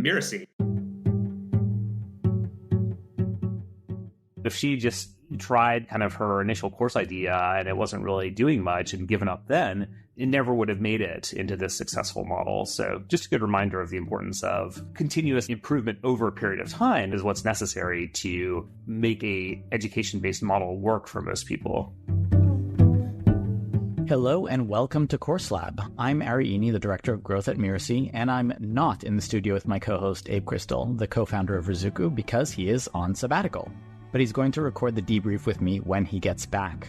Mirasee. If she just tried kind of her initial course idea and it wasn't really doing much and given up then, it never would have made it into this successful model. So just a good reminder of the importance of continuous improvement over a period of time is what's necessary to make a education-based model work for most people. Hello and welcome to Course Lab. I'm Ari Eni, the Director of Growth at Mirasee, and I'm not in the studio with my co-host Abe Crystal, the co-founder of Rizuku, because he is on sabbatical. But he's going to record the debrief with me when he gets back.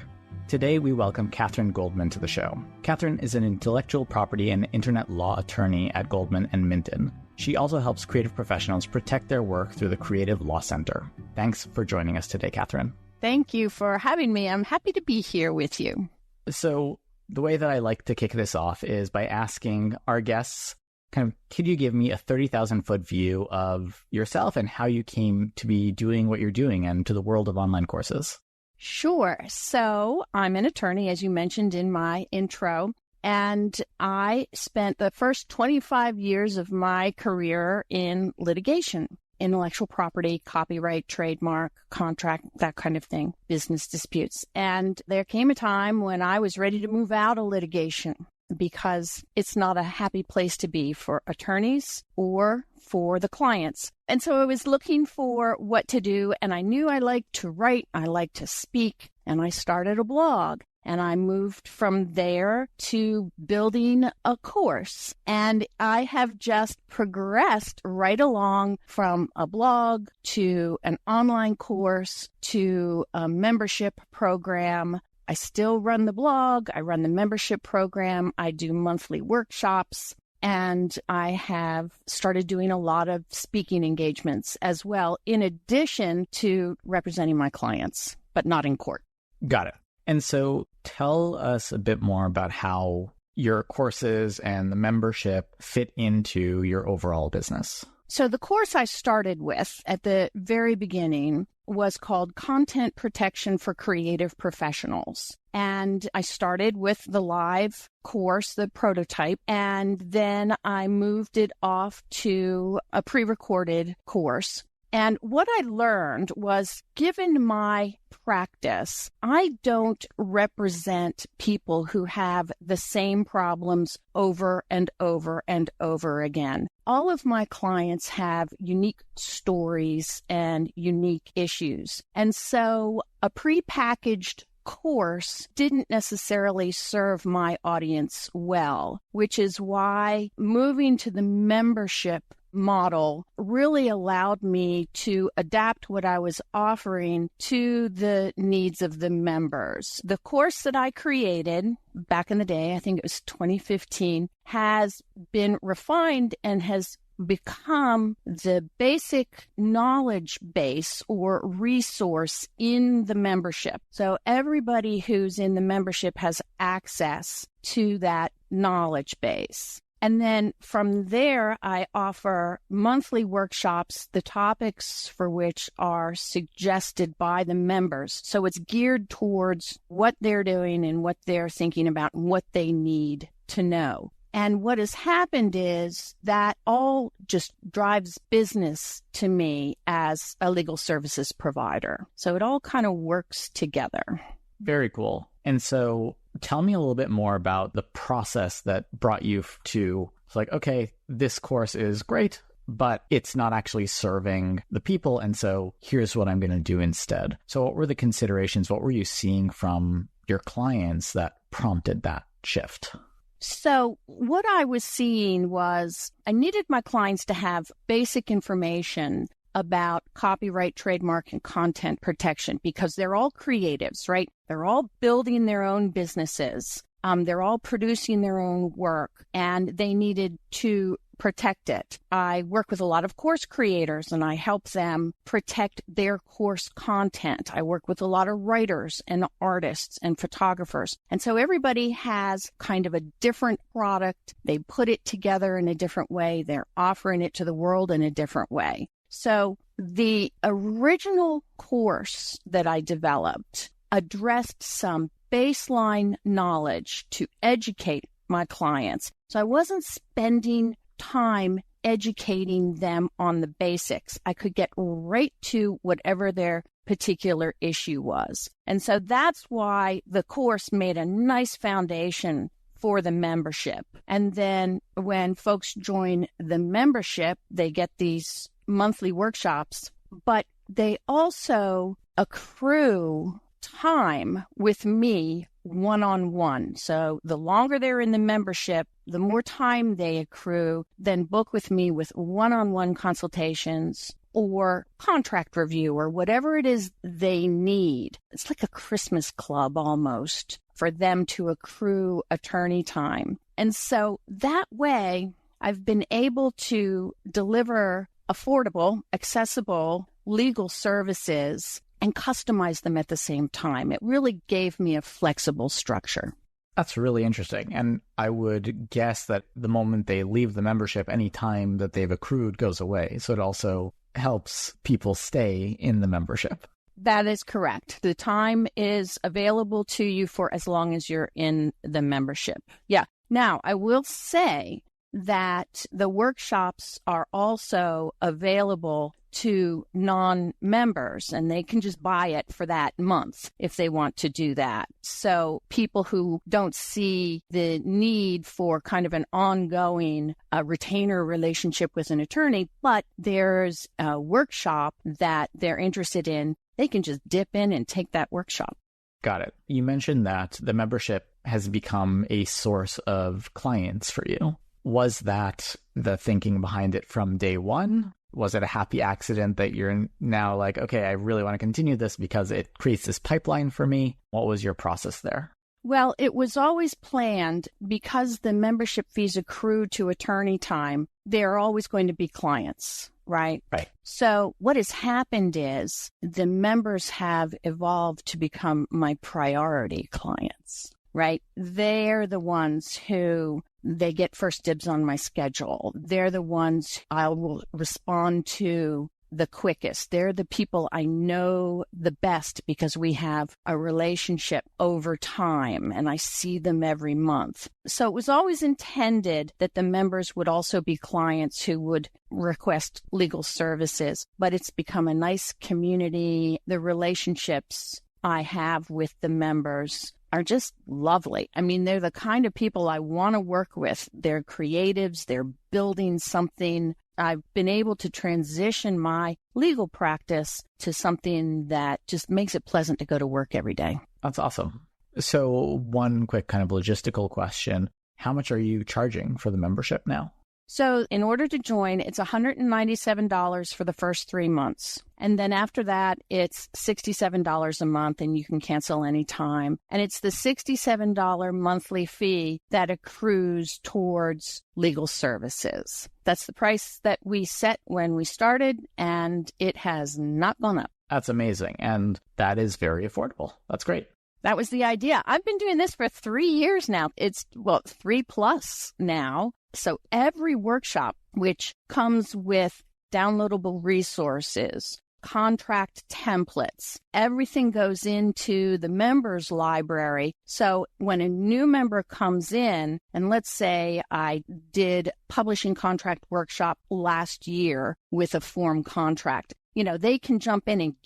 Today, we welcome Kathryn Goldman to the show. Kathryn is an intellectual property and internet law attorney at Goldman Minton. She also helps creative professionals protect their work through the Creative Law Center. Thanks for joining us today, Kathryn. Thank you for having me. I'm happy to be here with you. So the way that I like to kick this off is by asking our guests, could you give me a 30,000-foot view of yourself and how you came to be doing what you're doing and to the world of online courses? Sure. So I'm an attorney, as you mentioned in my intro, and I spent the first 25 years of my career in litigation, intellectual property, copyright, trademark, contract, that kind of thing, business disputes. And there came a time when I was ready to move out of litigation, because it's not a happy place to be for attorneys or for the clients. And so I was looking for what to do, and I knew I liked to write, I liked to speak, and I started a blog. And I moved from there to building a course. And I have just progressed right along from a blog to an online course to a membership program. I still run the blog, I run the membership program, I do monthly workshops, and I have started doing a lot of speaking engagements as well, in addition to representing my clients, but not in court. Got it. And so tell us a bit more about how your courses and the membership fit into your overall business. So the course I started with at the very beginning was called Content Protection for Creative Professionals. And I started with the live course, the prototype, and then I moved it off to a pre-recorded course. And what I learned was, given my practice, I don't represent people who have the same problems over and over and over again. All of my clients have unique stories and unique issues. And so a prepackaged course didn't necessarily serve my audience well, which is why moving to the membership model really allowed me to adapt what I was offering to the needs of the members. The course that I created back in the day, I think it was 2015, has been refined and has become the basic knowledge base or resource in the membership. So everybody who's in the membership has access to that knowledge base. And then from there, I offer monthly workshops, the topics for which are suggested by the members. So it's geared towards what they're doing and what they're thinking about and what they need to know. And what has happened is that all just drives business to me as a legal services provider. So it all kind of works together. Very cool. And so tell me a little bit more about the process that brought you to, like, okay, this course is great, but it's not actually serving the people. And so here's what I'm going to do instead. So what were the considerations? What were you seeing from your clients that prompted that shift? So what I was seeing was I needed my clients to have basic information about copyright, trademark, and content protection, because they're all creatives, right? They're all building their own businesses. They're all producing their own work, and they needed to protect it. I work with a lot of course creators, and I help them protect their course content. I work with a lot of writers and artists and photographers. And so everybody has kind of a different product. They put it together in a different way. They're offering it to the world in a different way. So the original course that I developed addressed some baseline knowledge to educate my clients. So I wasn't spending time educating them on the basics. I could get right to whatever their particular issue was. And so that's why the course made a nice foundation for the membership. And then when folks join the membership, they get these monthly workshops, but they also accrue time with me one-on-one. So the longer they're in the membership, the more time they accrue, then book with me with one-on-one consultations or contract review or whatever it is they need. It's like a Christmas club almost for them to accrue attorney time. And so that way, I've been able to deliver affordable, accessible legal services and customize them at the same time. It really gave me a flexible structure. That's really interesting. And I would guess that the moment they leave the membership, any time that they've accrued goes away. So it also helps people stay in the membership. That is correct. The time is available to you for as long as you're in the membership. Yeah. Now, I will say that the workshops are also available to non-members, and they can just buy it for that month if they want to do that. So people who don't see the need for kind of an ongoing retainer relationship with an attorney, but there's a workshop that they're interested in, they can just dip in and take that workshop. Got it. You mentioned that the membership has become a source of clients for you. Was that the thinking behind it from day one? Was it a happy accident that you're now like, okay, I really want to continue this because it creates this pipeline for me? What was your process there? Well, it was always planned because the membership fees accrue to attorney time. There are always going to be clients, right? Right. So what has happened is the members have evolved to become my priority clients, right? They're the ones who they get first dibs on my schedule. They're the ones I will respond to the quickest. They're the people I know the best because we have a relationship over time and I see them every month. So it was always intended that the members would also be clients who would request legal services, but it's become a nice community. The relationships I have with the members are just lovely. I mean, they're the kind of people I want to work with. They're creatives. They're building something. I've been able to transition my legal practice to something that just makes it pleasant to go to work every day. That's awesome. So one quick kind of logistical question. How much are you charging for the membership now? So in order to join, it's $197 for the first 3 months. And then after that, it's $67 a month and you can cancel anytime. And it's the $67 monthly fee that accrues towards legal services. That's the price that we set when we started, and it has not gone up. That's amazing. And that is very affordable. That's great. That was the idea. I've been doing this for 3 years now. It's, 3+ now. So every workshop, which comes with downloadable resources, contract templates, everything goes into the members library. So when a new member comes in, and let's say I did publishing contract workshop last year with a form contract, they can jump in and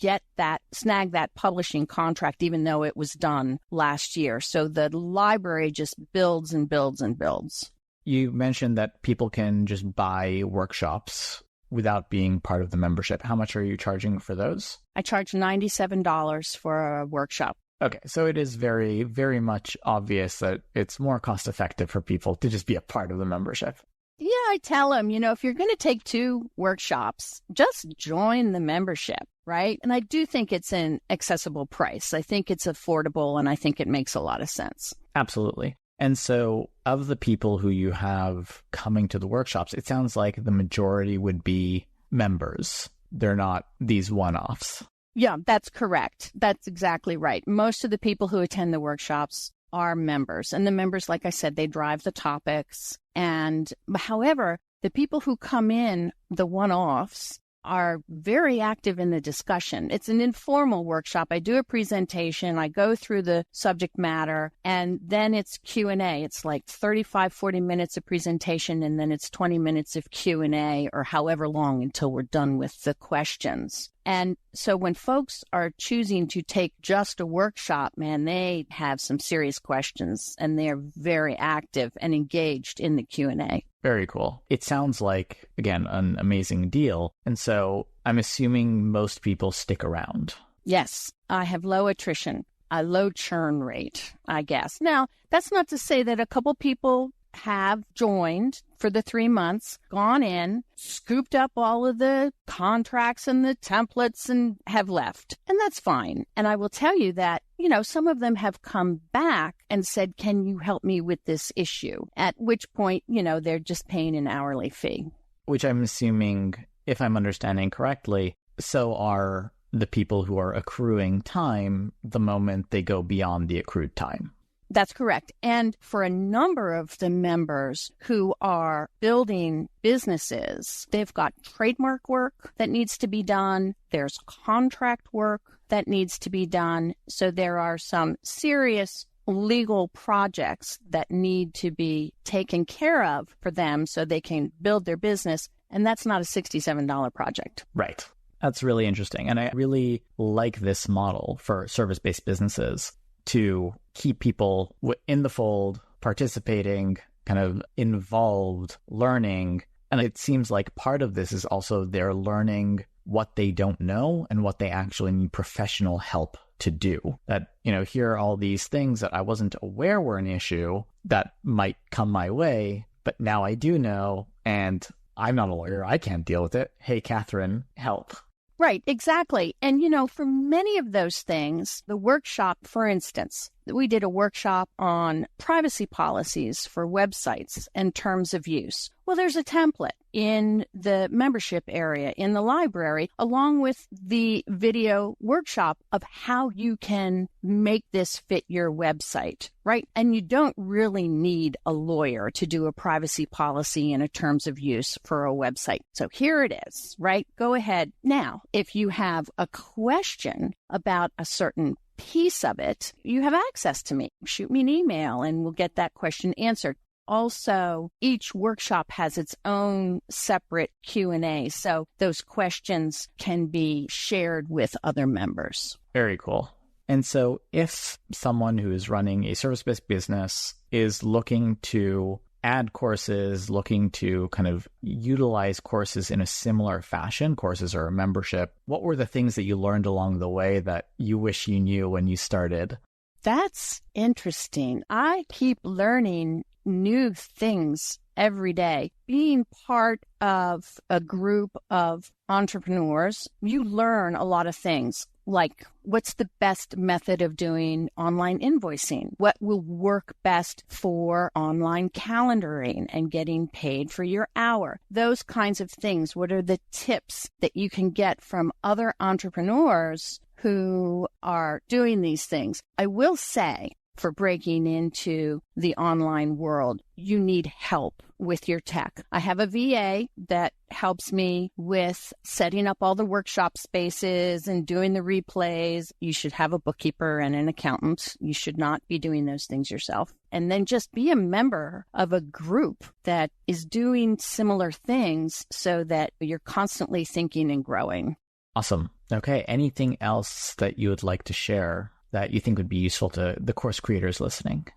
snag that publishing contract, even though it was done last year. So the library just builds and builds and builds. You mentioned that people can just buy workshops without being part of the membership. How much are you charging for those? I charge $97 for a workshop. Okay, so it is very, very much obvious that it's more cost effective for people to just be a part of the membership. Yeah, I tell them, if you're going to take 2 workshops, just join the membership, right? And I do think it's an accessible price. I think it's affordable, and I think it makes a lot of sense. Absolutely. And so of the people who you have coming to the workshops, it sounds like the majority would be members. They're not these one-offs. Yeah, that's correct. That's exactly right. Most of the people who attend the workshops are members. And the members, like I said, they drive the topics. And however, the people who come in, the one-offs, are very active in the discussion. It's an informal workshop. I do a presentation, I go through the subject matter, and then it's Q&A. It's like 35, 40 minutes of presentation, and then it's 20 minutes of Q&A, or however long until we're done with the questions. And so when folks are choosing to take just a workshop, man, they have some serious questions, and they're very active and engaged in the Q&A. Very cool. It sounds like, again, an amazing deal. And so I'm assuming most people stick around. Yes, I have low attrition, a low churn rate, I guess. Now, that's not to say that a couple people have joined for the 3 months, gone in, scooped up all of the contracts and the templates and have left. And that's fine. And I will tell you that, some of them have come back and said, can you help me with this issue? At which point, they're just paying an hourly fee. Which I'm assuming, if I'm understanding correctly, so are the people who are accruing time the moment they go beyond the accrued time. That's correct. And for a number of the members who are building businesses, they've got trademark work that needs to be done. There's contract work that needs to be done. So there are some serious legal projects that need to be taken care of for them so they can build their business. And that's not a $67 project. Right. That's really interesting. And I really like this model for service-based businesses to keep people in the fold, participating, kind of involved, learning. And it seems like part of this is also they're learning what they don't know and what they actually need professional help to do. That, here are all these things that I wasn't aware were an issue that might come my way, but now I do know, and I'm not a lawyer. I can't deal with it. Hey, Kathryn, help. Right, exactly. And, for many of those things, the workshop, for instance, we did a workshop on privacy policies for websites and terms of use. Well, there's a template in the membership area in the library, along with the video workshop of how you can make this fit your website, right? And you don't really need a lawyer to do a privacy policy and a terms of use for a website. So here it is, right? Go ahead. Now, if you have a question about a certain piece of it, you have access to me. Shoot me an email and we'll get that question answered. Also, each workshop has its own separate Q&A, so those questions can be shared with other members. Very cool. And so if someone who is running a service-based business is looking to add courses, looking to kind of utilize courses in a similar fashion, courses or a membership, what were the things that you learned along the way that you wish you knew when you started? That's interesting. I keep learning new things every day. Being part of a group of entrepreneurs, you learn a lot of things, like what's the best method of doing online invoicing? What will work best for online calendaring and getting paid for your hour? Those kinds of things. What are the tips that you can get from other entrepreneurs who are doing these things? I will say, for breaking into the online world, you need help with your tech. I have a VA that helps me with setting up all the workshop spaces and doing the replays. You should have a bookkeeper and an accountant. You should not be doing those things yourself. And then just be a member of a group that is doing similar things so that you're constantly thinking and growing. Awesome. Okay. Anything else that you would like to share that you think would be useful to the course creators listening?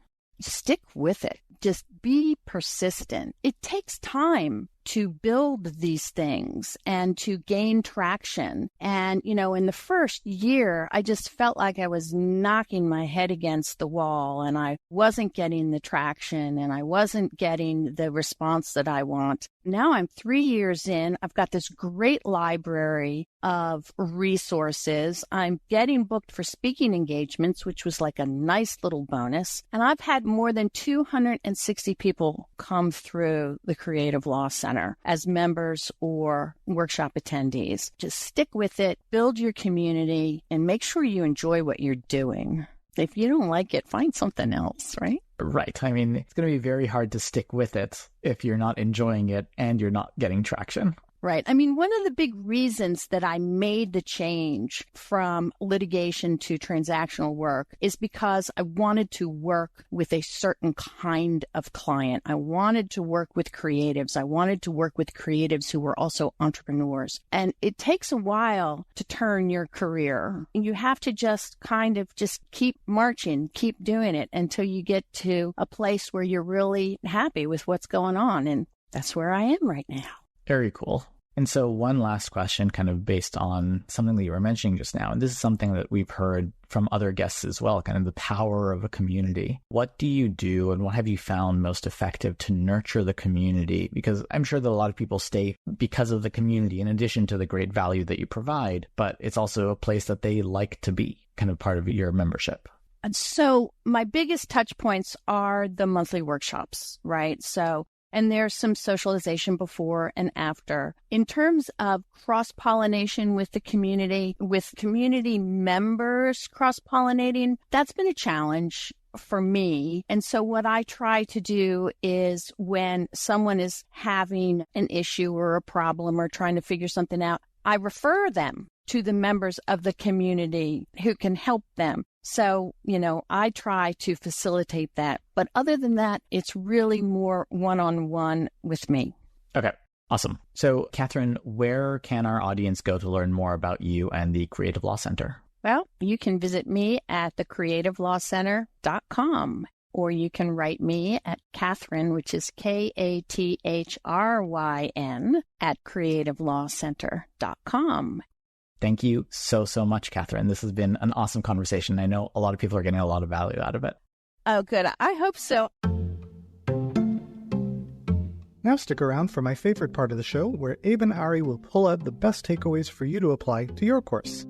Stick with it. Just be persistent. It takes time to build these things and to gain traction. And, in the first year, I just felt like I was knocking my head against the wall and I wasn't getting the traction and I wasn't getting the response that I want. Now I'm 3 years in. I've got this great library of resources. I'm getting booked for speaking engagements, which was like a nice little bonus. And I've had more than 260 people come through the Creative Law Center as members or workshop attendees. Just stick with it, build your community, and make sure you enjoy what you're doing. If you don't like it, find something else, right? Right. I mean, it's going to be very hard to stick with it if you're not enjoying it and you're not getting traction. Right. I mean, one of the big reasons that I made the change from litigation to transactional work is because I wanted to work with a certain kind of client. I wanted to work with creatives. I wanted to work with creatives who were also entrepreneurs. And it takes a while to turn your career. You have to just kind of just keep marching, keep doing it until you get to a place where you're really happy with what's going on. And that's where I am right now. Very cool. And so one last question kind of based on something that you were mentioning just now, and this is something that we've heard from other guests as well, kind of the power of a community. What do you do and what have you found most effective to nurture the community? Because I'm sure that a lot of people stay because of the community in addition to the great value that you provide, but it's also a place that they like to be, kind of part of your membership. And so my biggest touch points are the monthly workshops, right? And there's some socialization before and after. In terms of cross-pollination with the community, with community members cross-pollinating, that's been a challenge for me. And so what I try to do is when someone is having an issue or a problem or trying to figure something out, I refer them to the members of the community who can help them. So, I try to facilitate that. But other than that, it's really more one-on-one with me. Okay, awesome. So, Kathryn, where can our audience go to learn more about you and the Creative Law Center? Well, you can visit me at thecreativelawcenter.com, or you can write me at Kathryn, which is Kathryn, at creativelawcenter.com. Thank you so much, Kathryn. This has been an awesome conversation. I know a lot of people are getting a lot of value out of it. Oh, good. I hope so. Now stick around for my favorite part of the show, where Abe and Ari will pull out the best takeaways for you to apply to your course.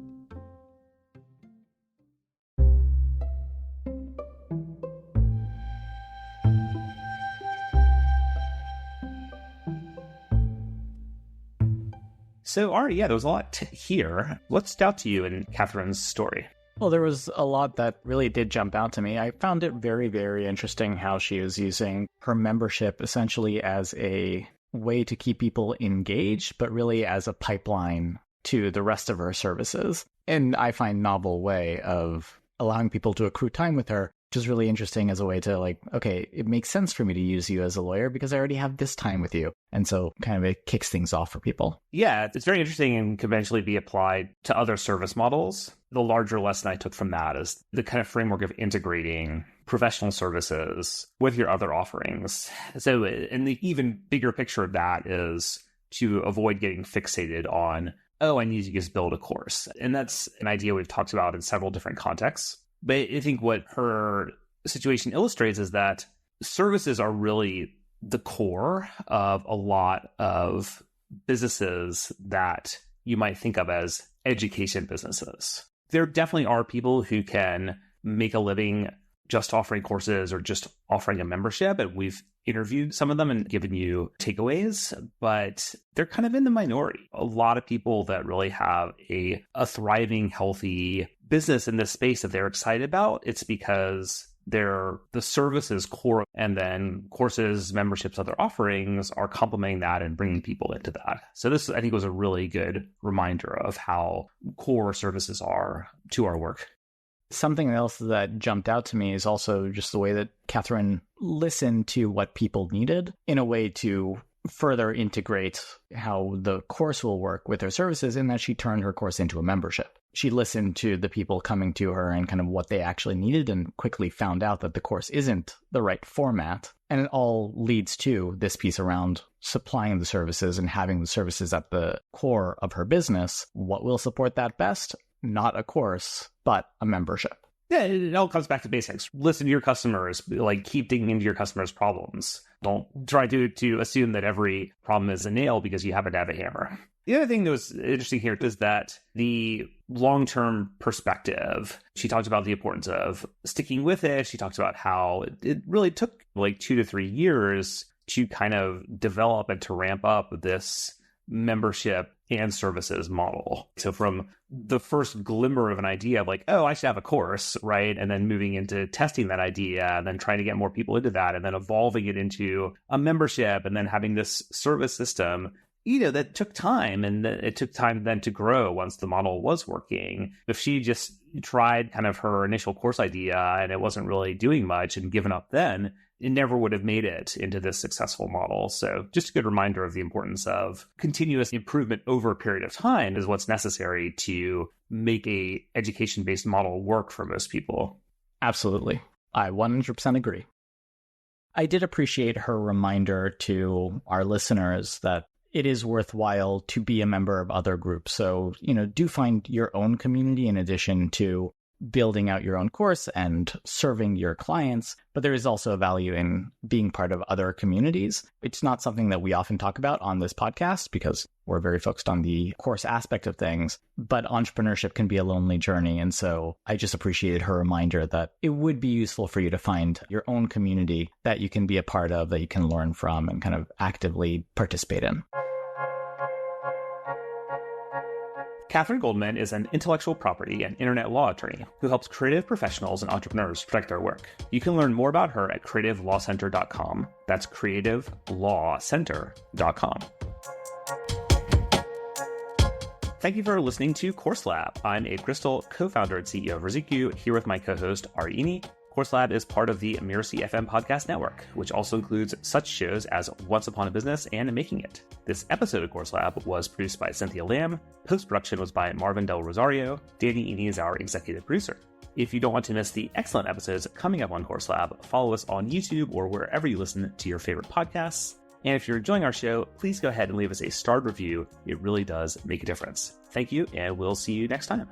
So, Ari, there was a lot here. What stood out to you in Kathryn's story? Well, there was a lot that really did jump out to me. I found it very, very interesting how she is using her membership essentially as a way to keep people engaged, but really as a pipeline to the rest of her services. And I find novel way of allowing people to accrue time with her, which is really interesting as a way to okay, it makes sense for me to use you as a lawyer because I already have this time with you. And so kind of it kicks things off for people. Yeah, it's very interesting and can eventually be applied to other service models. The larger lesson I took from that is the kind of framework of integrating professional services with your other offerings. So, and the even bigger picture of that is to avoid getting fixated on, I need to just build a course. And that's an idea we've talked about in several different contexts. But I think what her situation illustrates is that services are really the core of a lot of businesses that you might think of as education businesses. There definitely are people who can make a living just offering courses or just offering a membership, and we've interviewed some of them and given you takeaways, but they're kind of in the minority. A lot of people that really have a thriving, healthy business in this space that they're excited about, it's because they're the services core, and then courses, memberships, other offerings are complementing that and bringing people into that. So this, I think, was a really good reminder of how core services are to our work. Something else that jumped out to me is also just the way that Kathryn listened to what people needed in a way to further integrate how the course will work with her services, in that she turned her course into a membership. She listened to the people coming to her and kind of what they actually needed, and quickly found out that the course isn't the right format. And it all leads to this piece around supplying the services and having the services at the core of her business. What will support that best? Not a course, but a membership. Yeah, it all comes back to basics. Listen to your customers, keep digging into your customers' problems. Don't try to assume that every problem is a nail because you happen to have a hammer. The other thing that was interesting here is that the long-term perspective, she talked about the importance of sticking with it. She talked about how it really took 2 to 3 years to kind of develop and to ramp up this membership and services model. So from the first glimmer of an idea of I should have a course, right? And then moving into testing that idea and then trying to get more people into that and then evolving it into a membership and then having this service system, that took time, and it took time then to grow once the model was working. If she just tried kind of her initial course idea and it wasn't really doing much and given up then, it never would have made it into this successful model. So just a good reminder of the importance of continuous improvement over a period of time is what's necessary to make a education-based model work for most people. Absolutely. I 100% agree. I did appreciate her reminder to our listeners that it is worthwhile to be a member of other groups. So, do find your own community in addition to building out your own course and serving your clients. But there is also a value in being part of other communities. It's not something that we often talk about on this podcast because we're very focused on the course aspect of things. But entrepreneurship can be a lonely journey. And so I just appreciated her reminder that it would be useful for you to find your own community that you can be a part of, that you can learn from and kind of actively participate in. Kathryn Goldman is an intellectual property and internet law attorney who helps creative professionals and entrepreneurs protect their work. You can learn more about her at creativelawcenter.com. That's creativelawcenter.com. Thank you for listening to Course Lab. I'm Abe Crystal, co-founder and CEO of Rizuku, here with my co-host Ari Ini. Course Lab is part of the Mirasee FM podcast network, which also includes such shows as Once Upon a Business and Making It. This episode of Course Lab was produced by Cynthia Lamb. Post-production was by Marvin del Rosario. Danny Ini is our executive producer. If you don't want to miss the excellent episodes coming up on Course Lab, follow us on YouTube or wherever you listen to your favorite podcasts. And if you're enjoying our show, please go ahead and leave us a starred review. It really does make a difference. Thank you, and we'll see you next time.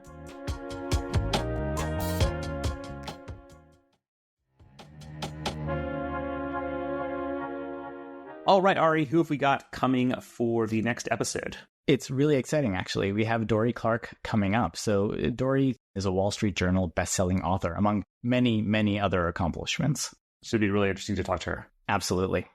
All right, Ari, who have we got coming for the next episode? It's really exciting, actually. We have Dorie Clark coming up. So Dorie is a Wall Street Journal best-selling author, among many, many other accomplishments. Should be really interesting to talk to her. Absolutely.